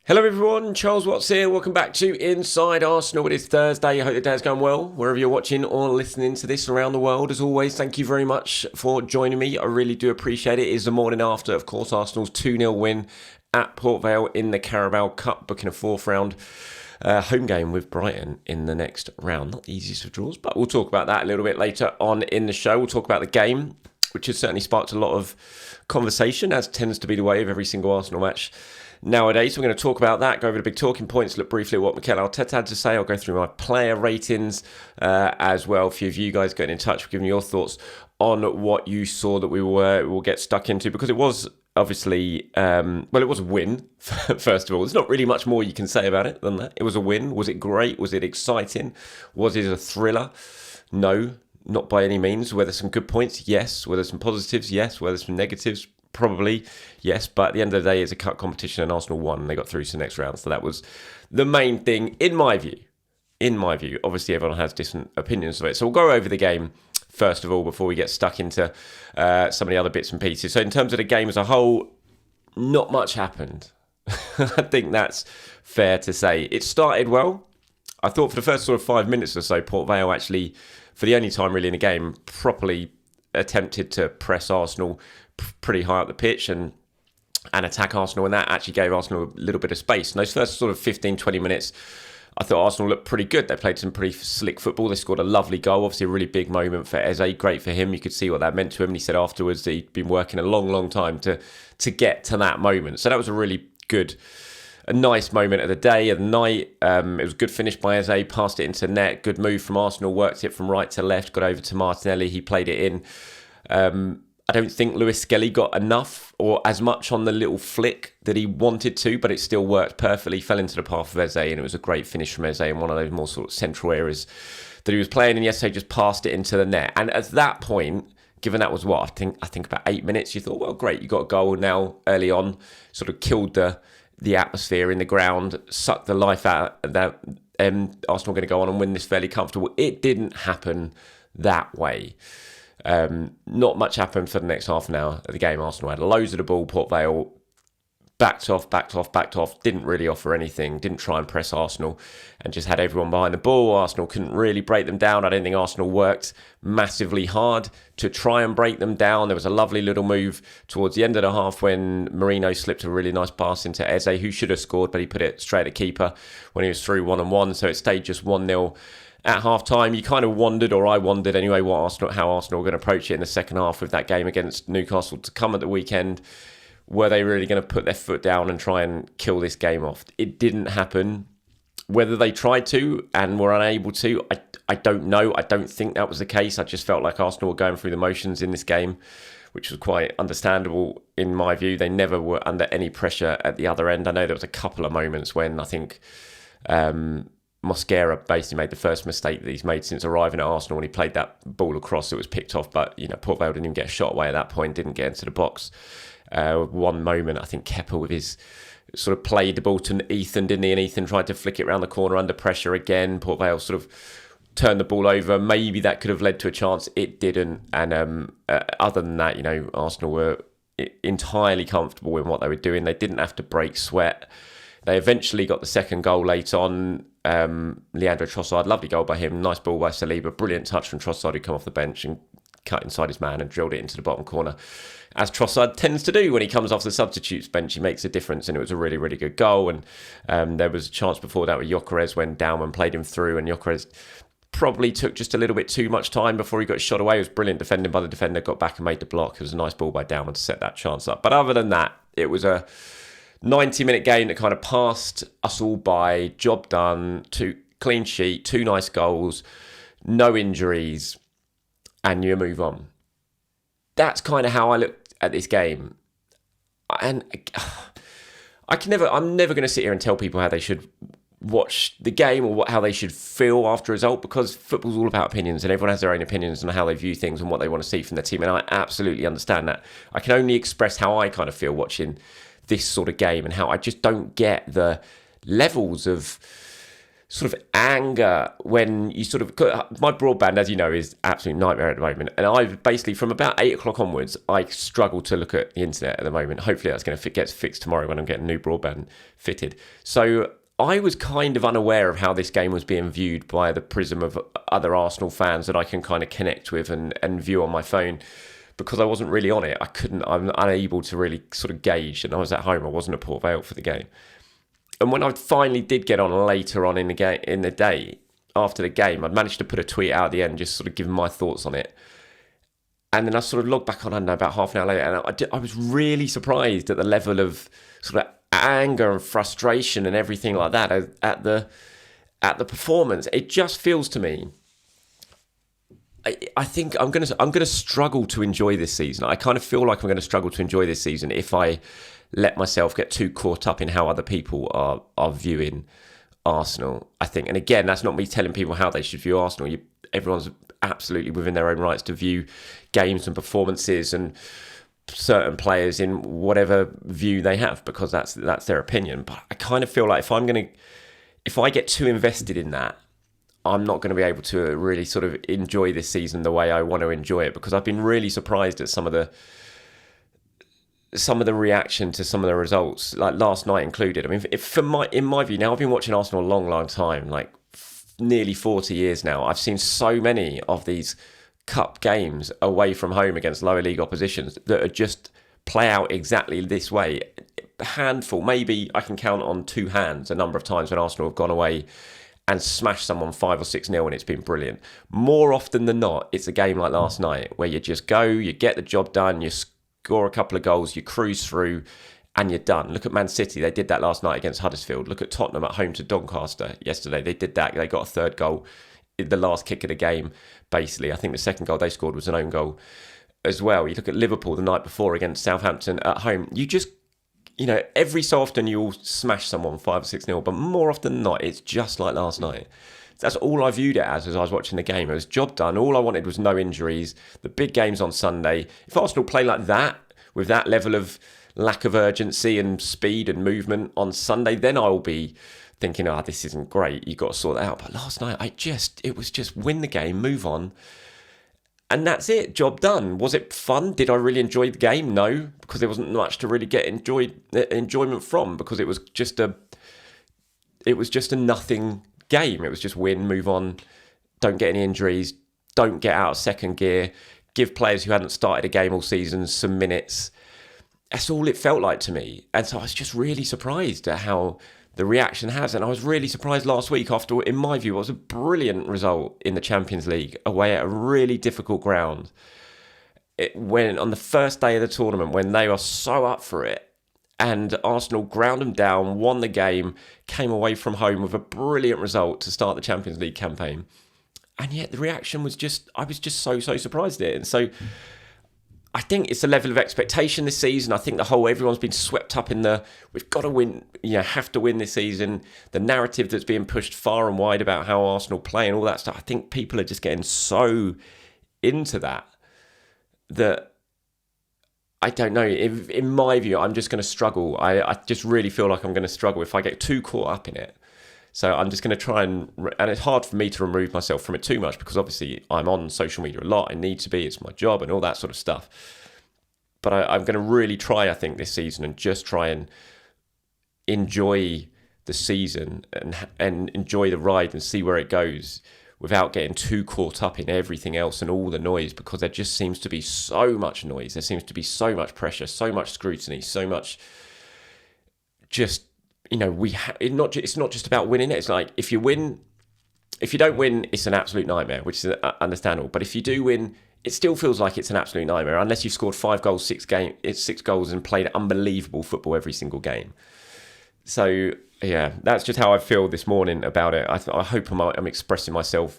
Hello everyone, Charles Watts here. Welcome back to Inside Arsenal. It is Thursday. I hope the day's going well, wherever you're watching or listening to this around the world. As always, thank you very much for joining me. I really do appreciate it. It is the morning after, of course, Arsenal's 2-0 win at Port Vale in the Carabao Cup, booking a fourth round home game with Brighton in the next round. Not the easiest of draws, but we'll talk about that a little bit later on in the show. We'll talk about the game, which has certainly sparked a lot of conversation, as tends to be the way of every single Arsenal match nowadays. So we're going to talk about that, go over the big talking points, look briefly at what Mikel Arteta had to say. I'll go through my player ratings as well. A few of you guys getting in touch, giving your thoughts on what you saw that we'll get stuck into, because it was obviously, it was a win, first of all. There's not really much more you can say about it than that. It was a win. Was it great? Was it exciting? Was it a thriller? No, not by any means. Were there some good points? Yes. Were there some positives? Yes. Were there some negatives? Probably, yes, but at the end of the day, it's a cup competition and Arsenal won and they got through to the next round. So that was the main thing, in my view. Obviously, everyone has different opinions of it. So we'll go over the game first of all before we get stuck into some of the other bits and pieces. So in terms of the game as a whole, not much happened. I think that's fair to say. It started well. I thought for the first sort of 5 minutes or so, Port Vale actually, for the only time really in the game, properly attempted to press Arsenal pretty high up the pitch and attack Arsenal, and that actually gave Arsenal a little bit of space. And those first sort of 15-20 minutes, I thought Arsenal looked pretty good. They played some pretty slick football. They scored a lovely goal, obviously a really big moment for Eze. Great for him. You could see what that meant to him, and he said afterwards that he'd been working a long time to get to that moment. So that was a really good, a nice moment of the day, of the night. It was a good finish by Eze, passed it into net. Good move from Arsenal, worked it from right to left, got over to Martinelli. He played it in. I don't think Lewis Skelly got enough or as much on the little flick that he wanted to, but it still worked perfectly. Fell into the path of Eze, and it was a great finish from Eze in one of those more sort of central areas that he was playing. And yesterday just passed it into the net. And at that point, given that was what I think about 8 minutes, you thought, well, great, you got a goal now early on, sort of killed the atmosphere in the ground, sucked the life out of that. Arsenal going to go on and win this fairly comfortable. It didn't happen that way. Not much happened for the next half an hour of the game. Arsenal had loads of the ball. Port Vale backed off, didn't really offer anything, didn't try and press Arsenal, and just had everyone behind the ball. Arsenal couldn't really break them down. I don't think Arsenal worked massively hard to try and break them down. There was a lovely little move towards the end of the half when Marino slipped a really nice pass into Eze, who should have scored, but he put it straight at keeper when he was through 1-on-1, so it stayed just 1-0. At half-time, you kind of wondered, or I wondered anyway, how Arsenal were going to approach it in the second half with that game against Newcastle to come at the weekend. Were they really going to put their foot down and try and kill this game off? It didn't happen. Whether they tried to and were unable to, I don't know. I don't think that was the case. I just felt like Arsenal were going through the motions in this game, which was quite understandable in my view. They never were under any pressure at the other end. I know there was a couple of moments when I think Mosquera basically made the first mistake that he's made since arriving at Arsenal when he played that ball across. It was picked off, but Port Vale didn't even get a shot away at that point, didn't get into the box. One moment, I think Kepa with his sort of played the ball to Ethan, didn't he? And Ethan tried to flick it around the corner under pressure again. Port Vale sort of turned the ball over. Maybe that could have led to a chance. It didn't. And other than that, Arsenal were entirely comfortable in what they were doing. They didn't have to break sweat. They eventually got the second goal late on. Leandro Trossard, lovely goal by him. Nice ball by Saliba. Brilliant touch from Trossard, who come off the bench and cut inside his man and drilled it into the bottom corner. As Trossard tends to do when he comes off the substitutes bench, he makes a difference, and it was a really, really good goal. And there was a chance before that with Gyökeres when Downman played him through, and Gyökeres probably took just a little bit too much time before he got shot away. It was brilliant defending by the defender, got back and made the block. It was a nice ball by Downman to set that chance up. But other than that, it was a 90-minute game that kind of passed us all by. Job done, clean sheet, 2 nice goals, no injuries, and you move on. That's kind of how I looked at this game. And I'm never going to sit here and tell people how they should watch the game or how they should feel after a result, because football's all about opinions and everyone has their own opinions on how they view things and what they want to see from their team. And I absolutely understand that. I can only express how I kind of feel watching this sort of game and how I just don't get the levels of sort of anger when you sort of... My broadband, as you know, is absolute nightmare at the moment. And I've basically, from about 8 o'clock onwards, I struggle to look at the internet at the moment. Hopefully that's going to get fixed tomorrow when I'm getting new broadband fitted. So I was kind of unaware of how this game was being viewed by the prism of other Arsenal fans that I can kind of connect with and view on my phone, because I wasn't really on it. I'm unable to really sort of gauge. And I was at home. I wasn't at Port Vale for the game. And when I finally did get on later on in the day, after the game, I'd managed to put a tweet out at the end, just sort of giving my thoughts on it. And then I sort of logged back on, I don't know, about half an hour later, and I was really surprised at the level of sort of anger and frustration and everything like that at the performance. It just feels to me, I think I'm gonna struggle to enjoy this season. I kind of feel like I'm going to struggle to enjoy this season if I let myself get too caught up in how other people are viewing Arsenal, I think. And again, that's not me telling people how they should view Arsenal. Everyone's absolutely within their own rights to view games and performances and certain players in whatever view they have, because that's their opinion. But I kind of feel like if I get too invested in that, I'm not going to be able to really sort of enjoy this season the way I want to enjoy it, because I've been really surprised at some of the reaction to some of the results, like last night included. I mean, in my view, now I've been watching Arsenal a long time, like nearly 40 years now. I've seen so many of these cup games away from home against lower league oppositions that are just play out exactly this way. A handful, maybe I can count on two hands, a number of times when Arsenal have gone away and smashed someone 5 or 6-0 and it's been brilliant. More often than not, it's a game like last night where you just go, you get the job done, you score a couple of goals, you cruise through, and you're done. Look at Man City. They did that last night against Huddersfield. Look at Tottenham at home to Doncaster yesterday. They did that. They got a third goal in the last kick of the game, basically. I think the second goal they scored was an own goal as well. You look at Liverpool the night before against Southampton at home. You just, every so often you'll smash someone 5 or 6-0, but more often than not, it's just like last night. That's all I viewed it as I was watching the game. It was job done. All I wanted was no injuries. The big game's on Sunday. If Arsenal play like that, with that level of lack of urgency and speed and movement on Sunday, then I'll be thinking, this isn't great. You've got to sort that out. But last night, it was just win the game, move on. And that's it. Job done. Was it fun? Did I really enjoy the game? No, because there wasn't much to really get enjoyment from, because it was just a nothing game. It was just win, move on, don't get any injuries, don't get out of second gear, give players who hadn't started a game all season some minutes. That's all it felt like to me. And so I was just really surprised at how the reaction has. And I was really surprised last week after, in my view, it was a brilliant result in the Champions League away at a really difficult ground. When on the first day of the tournament, when they were so up for it, and Arsenal ground them down, won the game, came away from home with a brilliant result to start the Champions League campaign. And yet the reaction was I was just so surprised at it. And so I think it's a level of expectation this season. I think everyone's been swept up in we've got to win, have to win this season. The narrative that's being pushed far and wide about how Arsenal play and all that stuff. I think people are just getting so into that I don't know. In my view, I'm just going to struggle. I just really feel like I'm going to struggle if I get too caught up in it. So I'm just going to try and it's hard for me to remove myself from it too much, because obviously I'm on social media a lot. I need to be. It's my job and all that sort of stuff. But I'm going to really try, I think, this season and just try and enjoy the season and enjoy the ride and see where it goes, without getting too caught up in everything else and all the noise, because there just seems to be so much noise. There seems to be so much pressure, so much scrutiny, so much just, it's not just about winning it. It's like, if you don't win, it's an absolute nightmare, which is understandable. But if you do win, it still feels like it's an absolute nightmare, unless you've scored 5 goals, 6 goals and played unbelievable football every single game. So, yeah, that's just how I feel this morning about it. I hope I'm expressing myself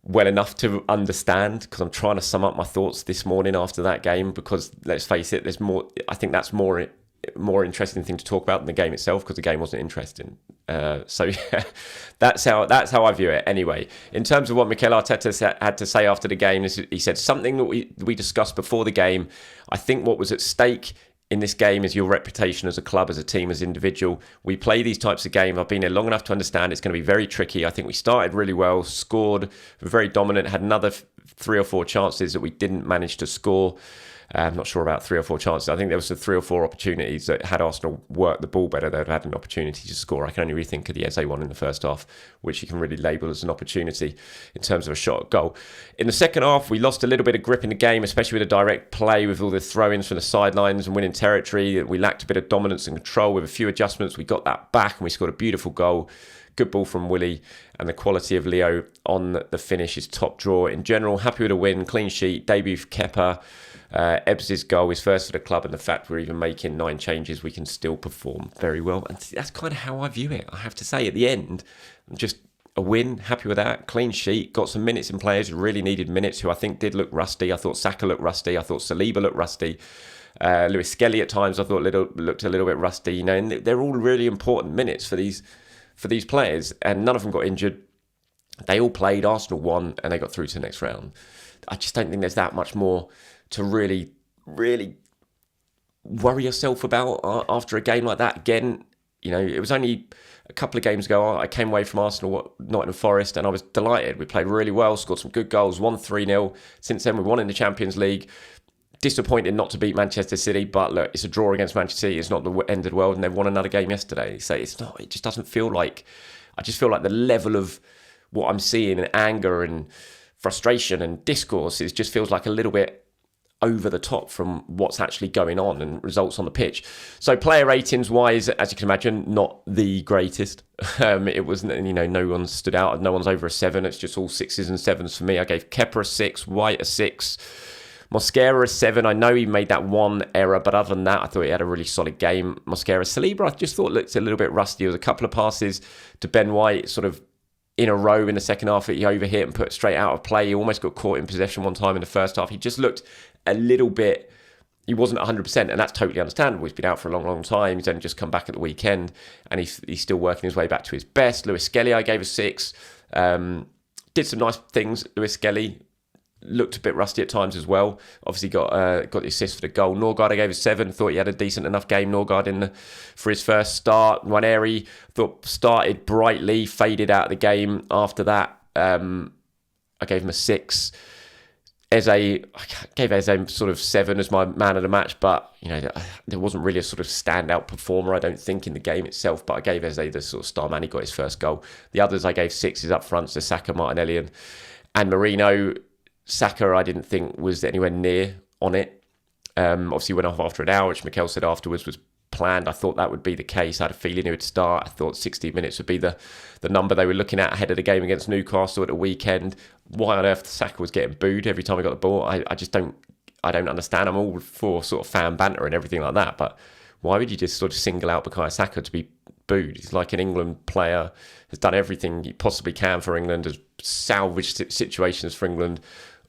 well enough to understand, because I'm trying to sum up my thoughts this morning after that game, because let's face it, there's more. I think that's more interesting thing to talk about than the game itself, because the game wasn't interesting. So yeah, that's how I view it. Anyway, in terms of what Mikel Arteta had to say after the game, he said something that we discussed before the game. I think what was at stake in this game is your reputation as a club, as a team, as an individual. We play these types of games. I've been here long enough to understand it's going to be very tricky. I think we started really well, scored, were very dominant, had another 3 or 4 chances that we didn't manage to score. I'm not sure about 3 or 4 chances. I think there was 3 or 4 opportunities that had Arsenal worked the ball better, they'd have had an opportunity to score. I can only really think of the Eze one in the first half, which you can really label as an opportunity in terms of a shot at goal. In the second half, we lost a little bit of grip in the game, especially with the direct play, with all the throw-ins from the sidelines and winning territory. We lacked a bit of dominance and control. With a few adjustments, we got that back and we scored a beautiful goal. Good ball from Willie, and the quality of Leo on the finish is top drawer. In general, happy with a win, clean sheet, debut for Kepa. Ebbs' goal is first for the club, and the fact we're even making 9 changes, we can still perform very well. And that's kind of how I view it, I have to say. At the end, just a win, happy with that, clean sheet, got some minutes in players who really needed minutes, who I think did look rusty. I thought Saka looked rusty, I thought Saliba looked rusty. Lewis Skelly at times I thought looked a little bit rusty, you know, and they're all really important minutes for these players, and none of them got injured. They all played, Arsenal won, and they got through to the next round. I just don't think there's that much more to really, really worry yourself about after a game like that. Again, you know, it was only a couple of games ago, I came away from Arsenal, Nottingham Forest, and I was delighted. We played really well, scored some good goals, won 3-0. Since then, we won in the Champions League. Disappointed not to beat Manchester City, but look, it's a draw against Manchester City. It's not the end of the world, and they've won another game yesterday. So it's not. It just doesn't feel like. I just feel like the level of what I'm seeing, and anger and frustration and discourse, it just feels like a little bit over the top from what's actually going on and results on the pitch. So player ratings wise, as you can imagine, not the greatest. It wasn't, you know, no one stood out. No one's over a 7. It's just all 6s and 7s for me. I gave Kepa a 6, White a 6. Mosquera a 7. I know he made that one error, but other than that, I thought he had a really solid game. Mosquera. Saliba, I just thought looked a little bit rusty. There was a couple of passes to Ben White, sort of in a row in the second half that he overhit and put straight out of play. He almost got caught in possession one time in the first half. He just looked a little bit, he wasn't 100%, and that's totally understandable. He's been out for a long, long time. He's only just come back at the weekend, and he's still working his way back to his best. Lewis Skelly, I gave a 6. Did some nice things. Lewis Skelly looked a bit rusty at times as well. Obviously got the assist for the goal. Norgard, I gave a 7. Thought he had a decent enough game. Norgard for his first start. Nwaneri, thought started brightly, faded out of the game after that. I gave him a 6. I gave Eze sort of 7 as my man of the match, but you know, there wasn't really a sort of standout performer, I don't think, in the game itself. But I gave Eze the sort of star man. He got his first goal. The others I gave 6s up front, so Saka, Martinelli, and Marino. Saka, I didn't think was anywhere near on it. Obviously went off after an hour, which Mikel said afterwards was planned. I thought that would be the case. I had a feeling he would start. I thought 60 minutes would be the number they were looking at ahead of the game against Newcastle at the weekend. Why on earth Saka was getting booed every time he got the ball, I just don't understand. I'm all for sort of fan banter and everything like that, but why would you just sort of single out Bukayo Saka to be booed? He's like an England player, has done everything he possibly can for England, has salvaged situations for England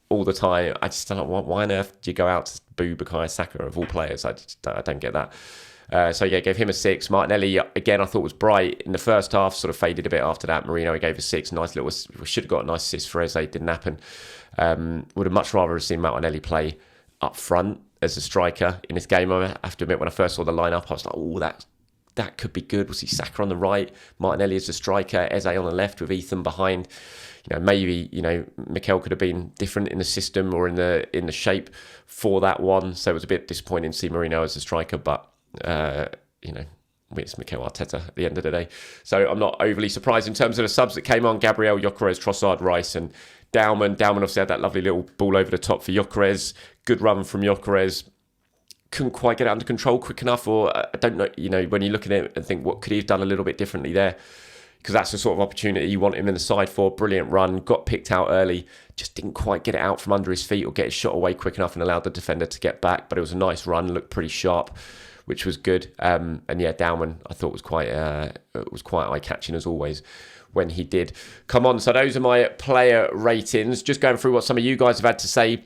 all the time. I just don't know why on earth do you go out to boo Bukayo Saka of all players? I don't get that. So yeah, gave him a 6. Martinelli, again, I thought was bright in the first half, sort of faded a bit after that. Marino, I gave a 6. Nice little, we should have got a nice assist for Eze, didn't happen. Would have much rather have seen Martinelli play up front as a striker in this game. I have to admit, when I first saw the lineup, I was like, oh, that could be good. We'll see Saka on the right, Martinelli as a striker, Eze on the left with Ethan behind. You know, maybe, you know, Mikel could have been different in the system or in the shape for that one. So it was a bit disappointing to see Marino as a striker, but you know, it's Mikel Arteta at the end of the day. So I'm not overly surprised. In terms of the subs that came on, Gabriel, Gyökeres, Trossard, Rice and Dauman. Dauman obviously had that lovely little ball over the top for Gyökeres. Good run from Gyökeres. Couldn't quite get it under control quick enough, or I don't know, you know, when you look at it and think, what could he have done a little bit differently there? Because that's the sort of opportunity you want him in the side for. Brilliant run, got picked out early, just didn't quite get it out from under his feet or get his shot away quick enough and allowed the defender to get back. But it was a nice run, looked pretty sharp, which was good. And yeah, Dauman I thought was quite eye-catching as always when he did come on. So those are my player ratings. Just going through what some of you guys have had to say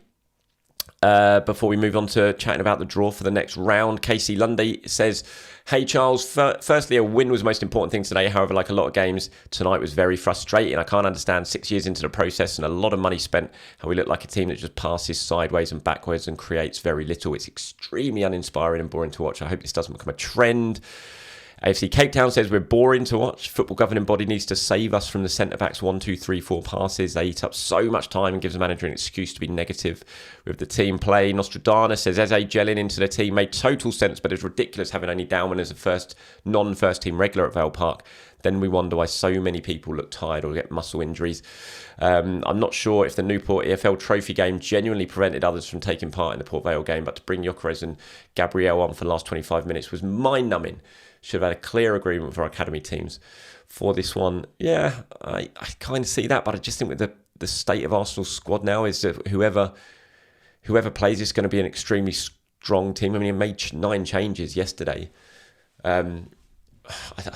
before we move on to chatting about the draw for the next round. Casey Lundy says, hey Charles, firstly a win was the most important thing today. However, like a lot of games, tonight was very frustrating. I can't understand 6 years into the process and a lot of money spent, how we look like a team that just passes sideways and backwards and creates very little. It's extremely uninspiring and boring to watch. I hope this doesn't become a trend. AFC Cape Town says we're boring to watch. Football governing body needs to save us from the centre-backs 1, 2, 3, 4 passes. They eat up so much time and gives the manager an excuse to be negative with the team play. Nostradana says Eze gelling into the team made total sense, but it's ridiculous having only Dowman as a non-first team regular at Vale Park. Then we wonder why so many people look tired or get muscle injuries. I'm not sure if the Newport EFL Trophy game genuinely prevented others from taking part in the Port Vale game, but to bring Gyökeres and Gabriel on for the last 25 minutes was mind-numbing. Should have had a clear agreement for our academy teams for this one. Yeah, I kind of see that, but I just think with the state of Arsenal's squad now is that whoever plays is going to be an extremely strong team. I mean, it made 9 changes yesterday. I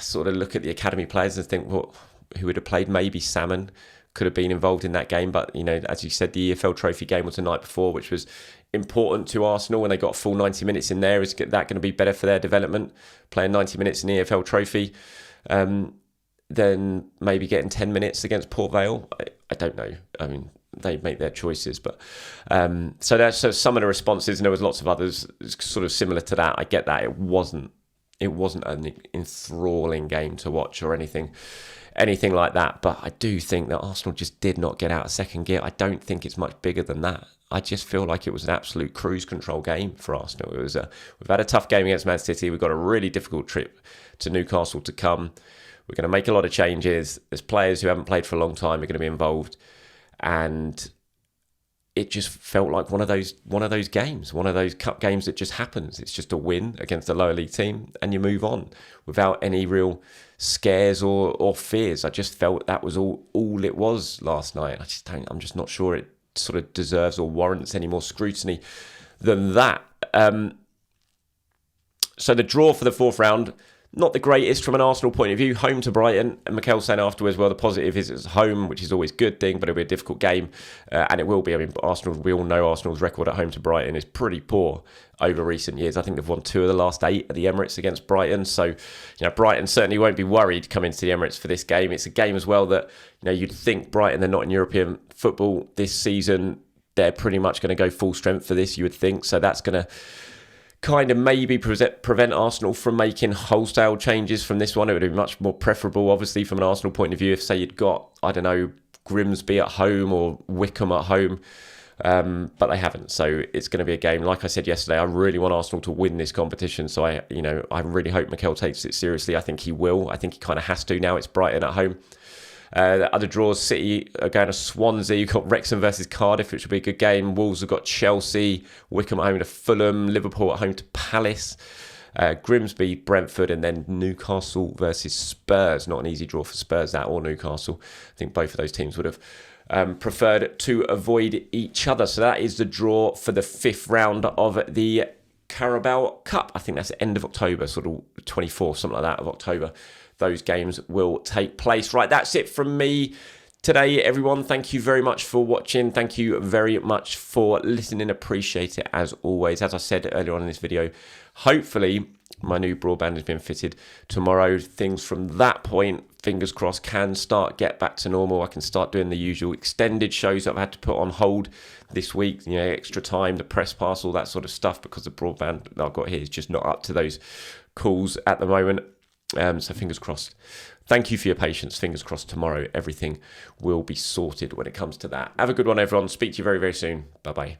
sort of look at the academy players and think, well, who would have played? Maybe Salmon could have been involved in that game, but as you said, the EFL Trophy game was the night before, which was important to Arsenal when they got a full 90 minutes in there. Is that going to be better for their development, playing 90 minutes in the EFL Trophy, than maybe getting 10 minutes against Port Vale? I don't know. I mean, they make their choices, but so that's some of the responses, and there was lots of others sort of similar to that. I get that it wasn't an enthralling game to watch or anything like that, but I do think that Arsenal just did not get out of second gear. I don't think it's much bigger than that. I just feel like it was an absolute cruise control game for Arsenal. We've had a tough game against Man City. We've got a really difficult trip to Newcastle to come. We're going to make a lot of changes. There's players who haven't played for a long time are going to be involved, and it just felt like one of those games, one of those cup games that just happens. It's just a win against a lower league team, and you move on without any real scares or fears. I just felt that was all it was last night. I'm just not sure it sort of deserves or warrants any more scrutiny than that. So the draw for the 4th round, not the greatest from an Arsenal point of view. Home to Brighton, and Mikel saying afterwards, well, the positive is it's home, which is always a good thing, but it'll be a difficult game, and it will be. I mean, Arsenal, we all know Arsenal's record at home to Brighton is pretty poor over recent years. I think they've won 2 of the last 8 at the Emirates against Brighton, so Brighton certainly won't be worried coming to the Emirates for this game. It's a game as well that you'd think Brighton, they're not in European football this season. They're pretty much going to go full strength for this, you would think, so that's going to kind of maybe prevent Arsenal from making wholesale changes from this one. It would be much more preferable, obviously, from an Arsenal point of view, if, say, you'd got, I don't know, Grimsby at home or Wickham at home, but they haven't. So it's going to be a game, like I said yesterday, I really want Arsenal to win this competition. So I really hope Mikel takes it seriously. I think he will. I think he kind of has to now. It's Brighton at home. The other draws, City are going to Swansea. You've got Wrexham versus Cardiff, which will be a good game. Wolves have got Chelsea. Wickham at home to Fulham. Liverpool at home to Palace. Grimsby, Brentford, and then Newcastle versus Spurs. Not an easy draw for Spurs, that, or Newcastle. I think both of those teams would have preferred to avoid each other. So that is the draw for the 5th round of the Carabao Cup. I think that's the end of October, sort of 24th, something like that, of October. Those games will take place. Right, that's it from me today, everyone. Thank you very much for watching. Thank you very much for listening. Appreciate it as always. As I said earlier on in this video, hopefully my new broadband has been fitted tomorrow. Things from that point, fingers crossed, can get back to normal. I can start doing the usual extended shows that I've had to put on hold this week, extra time, the press pass, all that sort of stuff, because the broadband that I've got here is just not up to those calls at the moment. So fingers crossed. Thank you for your patience. Fingers crossed tomorrow everything will be sorted when it comes to that. Have a good one, everyone. Speak to you very, very soon. Bye-bye.